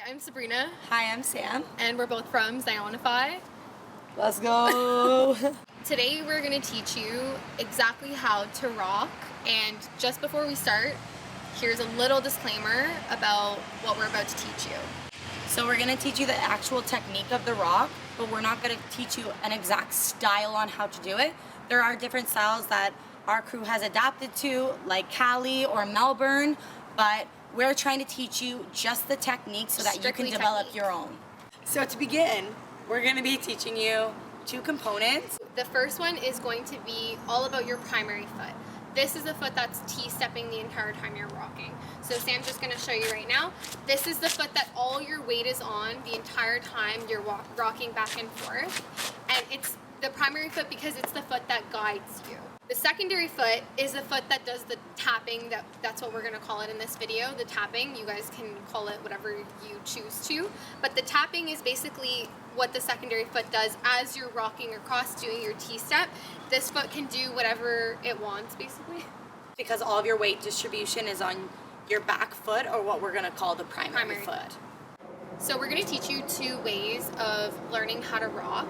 I'm Sabrina. Hi, I'm Sam. And we're both from Zionify. Let's go! Today we're going to teach you exactly how to rock, and just before we start, here's a little disclaimer about what we're about to teach you. So we're going to teach you the actual technique of the rock, but we're not going to teach you an exact style on how to do it. There are different styles that our crew has adapted to, like Cali or Melbourne, but we're trying to teach you just the technique so that Strictly you can develop technique. your own. So to begin, we're going to be teaching you two components. The first one is going to be all about your primary foot. This is the foot that's T-stepping the entire time you're rocking. So Sam's just going to show you right now. This is the foot that all your weight is on the entire time you're rocking back and forth. And it's the primary foot because it's the foot that guides you. The secondary foot is the foot that does the tapping. That's what we're going to call it in this video, the tapping. You guys can call it whatever you choose to. But the tapping is basically what the secondary foot does as you're rocking across doing your T-step. This foot can do whatever it wants, basically. Because all of your weight distribution is on your back foot, or what we're going to call the primary foot. So we're going to teach you two ways of learning how to rock.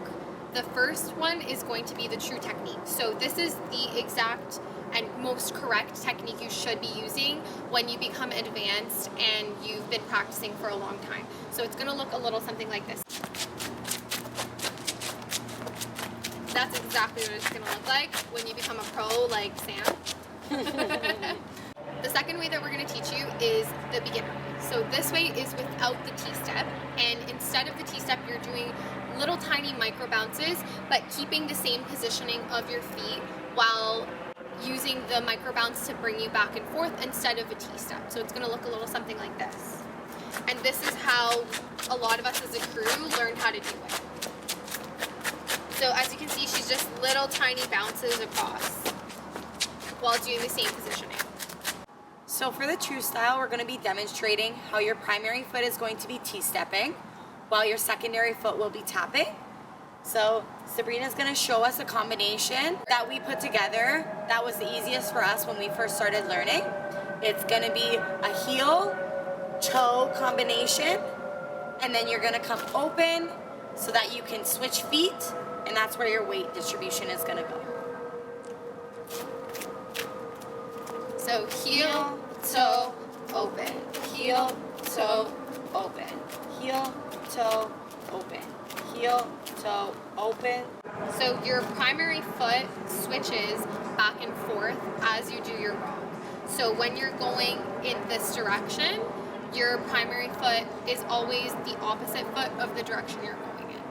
The first one is going to be the true technique. So this is the exact and most correct technique you should be using when you become advanced and you've been practicing for a long time. So it's going to look a little something like this. That's exactly what it's going to look like when you become a pro like Sam. The second way that we're going to teach you is the beginner way. So this way is without the T-step, and instead of the T-step you're doing little tiny micro bounces, but keeping the same positioning of your feet while using the micro bounce to bring you back and forth instead of a T-step. So it's going to look a little something like this. And this is how a lot of us as a crew learned how to do it. So as you can see, she's just little tiny bounces across while doing the same positioning. So for the true style, we're going to be demonstrating how your primary foot is going to be T-stepping, while your secondary foot will be tapping. So Sabrina's going to show us a combination that we put together that was the easiest for us when we first started learning. It's going to be a heel-toe combination, and then you're going to come open so that you can switch feet, and that's where your weight distribution is going to go. So heel, toe, open. Heel, toe, open. Heel, toe, open. Heel, toe, open. So your primary foot switches back and forth as you do your rock. So when you're going in this direction, your primary foot is always the opposite foot of the direction you're going in.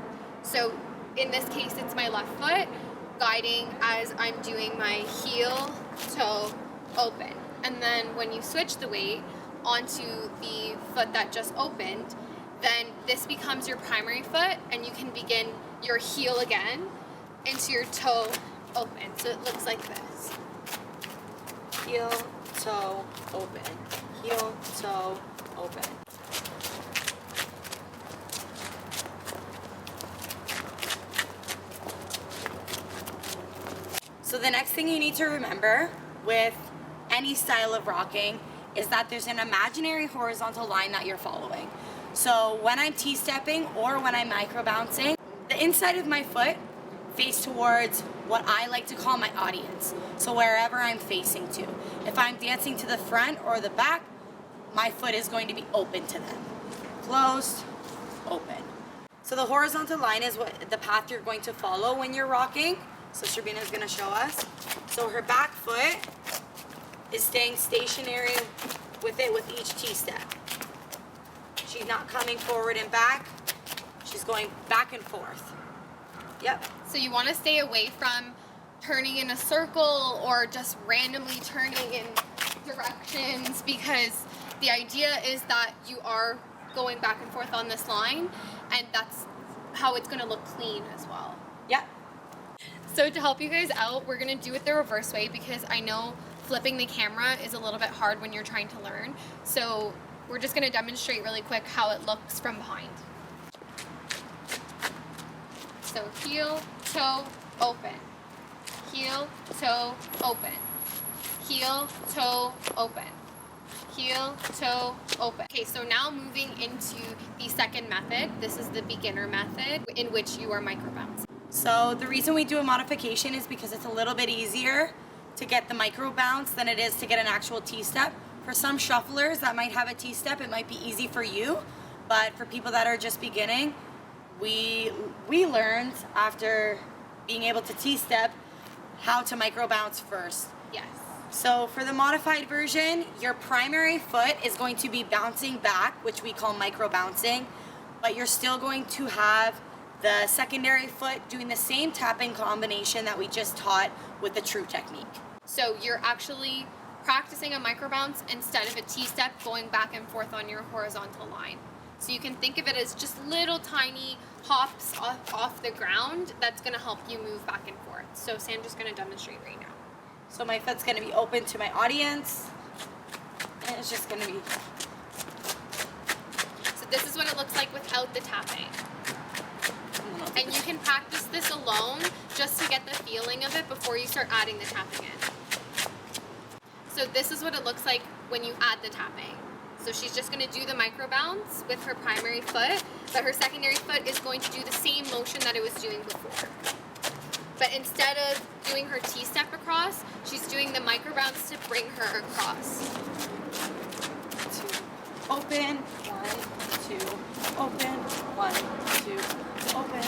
So in this case, it's my left foot guiding as I'm doing my heel, toe, open. And then when you switch the weight onto the foot that just opened, then this becomes your primary foot, and you can begin your heel again into your toe open. So it looks like this. Heel, toe, open. Heel, toe, open. So the next thing you need to remember with any style of rocking is that there's an imaginary horizontal line that you're following. So when I'm T-stepping or when I'm micro-bouncing, the inside of my foot face towards what I like to call my audience. So wherever I'm facing to. If I'm dancing to the front or the back, my foot is going to be open to them. Closed, open. So the horizontal line is what the path you're going to follow when you're rocking. So Sabrina's going to show us. So her back foot is staying stationary with it with each T-step. She's not coming forward and back. She's going back and forth. Yep. So you want to stay away from turning in a circle or just randomly turning in directions, because the idea is that you are going back and forth on this line, and that's how it's going to look clean as well. Yep. So to help you guys out, we're going to do it the reverse way, because I know flipping the camera is a little bit hard when you're trying to learn. So we're just going to demonstrate really quick how it looks from behind. So heel, toe, open. Heel, toe, open. Heel, toe, open. heel, toe, open. Okay, so now moving into the second method. This is the beginner method in which you are micro bouncing. So the reason we do a modification is because it's a little bit easier to get the micro bounce than it is to get an actual T-step. For some shufflers that might have a T-step, it might be easy for you, but for people that are just beginning, we learned after being able to T-step how to micro bounce first. Yes. So for the modified version, your primary foot is going to be bouncing back, which we call micro bouncing, but you're still going to have the secondary foot doing the same tapping combination that we just taught with the true technique. So you're actually practicing a micro bounce instead of a T-step going back and forth on your horizontal line. So you can think of it as just little tiny hops off the ground that's going to help you move back and forth. So Sandra's going to demonstrate right now. So my foot's going to be open to my audience, and it's just going to be... So this is what it looks like without the tapping. And you can practice this alone just to get the feeling of it before you start adding the tapping in. So this is what it looks like when you add the tapping. So she's just going to do the micro bounce with her primary foot, but her secondary foot is going to do the same motion that it was doing before. But instead of doing her T-step across, she's doing the micro bounce to bring her across. Two, open, 1, 2, open, 1, 2, open.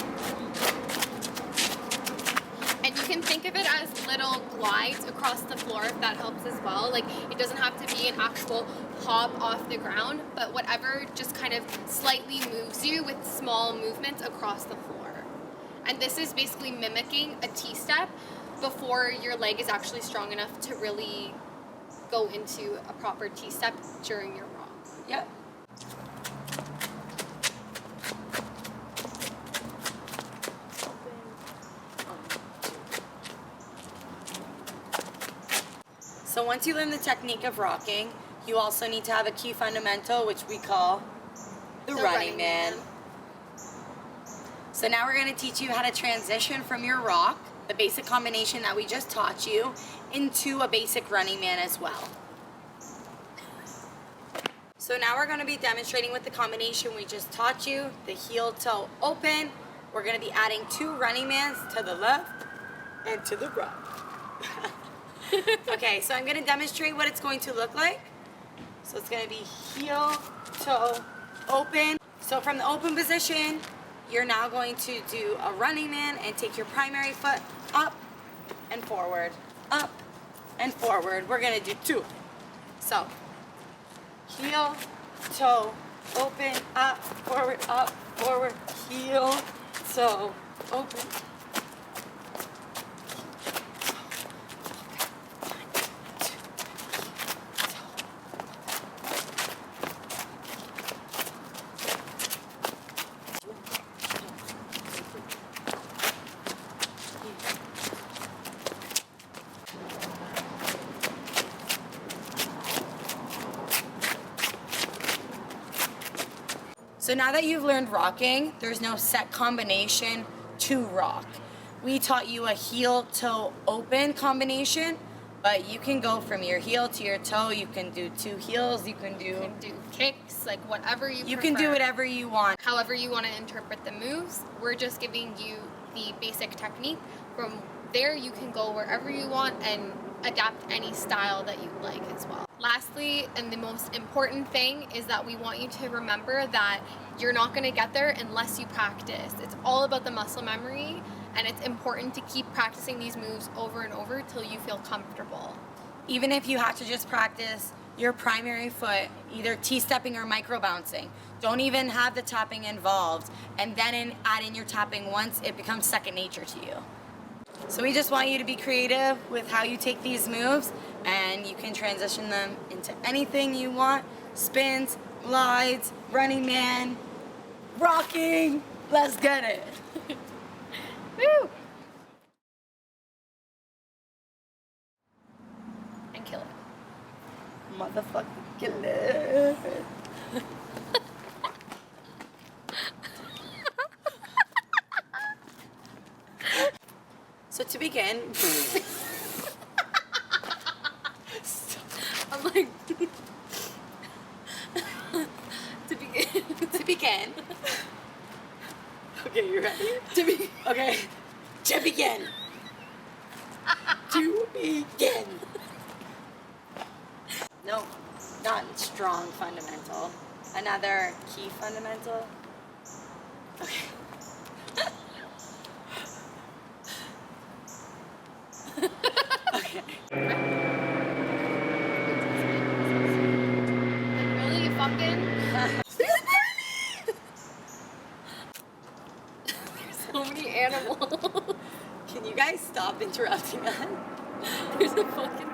And you can think of it as little glides across the floor if that helps as well. Like, it doesn't have to be an actual hop off the ground, but whatever just kind of slightly moves you with small movements across the floor. And this is basically mimicking a T-step before your leg is actually strong enough to really go into a proper T-step during your rock. Yep. So once you learn the technique of rocking, you also need to have a key fundamental, which we call the running man. So now we're going to teach you how to transition from your rock, the basic combination that we just taught you, into a basic running man as well. So now we're going to be demonstrating with the combination we just taught you, the heel toe open. We're going to be adding 2 running mans to the left and to the right. Okay, so I'm going to demonstrate what it's going to look like. So it's going to be heel, toe, open. So from the open position, you're now going to do a running man and take your primary foot up and forward, up and forward. We're going to do 2. So heel, toe, open, up, forward, heel, toe, open. So now that you've learned rocking, there's no set combination to rock. We taught you a heel, toe, open combination, but you can go from your heel to your toe. You can do 2 heels. You can do kicks, like whatever you prefer. You can do whatever you want. However you want to interpret the moves. We're just giving you the basic technique. From there, you can go wherever you want and adapt any style that you like as well. Lastly, and the most important thing, is that we want you to remember that you're not going to get there unless you practice. It's all about the muscle memory, and it's important to keep practicing these moves over and over till you feel comfortable. Even if you have to just practice your primary foot, either T-stepping or micro bouncing, don't even have the tapping involved, and then add in your tapping once it becomes second nature to you. So we just want you to be creative with how you take these moves, and you can transition them into anything you want. Spins, glides, running man, rocking. Let's get it. Woo! And kill it. Motherfucking kill it. So to begin, I'm like, begin. Okay, you ready? Okay. To begin. To begin. No, not strong fundamental. Another key fundamental. Okay. Okay. Really, you fucking? There's so many animals. Can you guys stop interrupting us? There's a fucking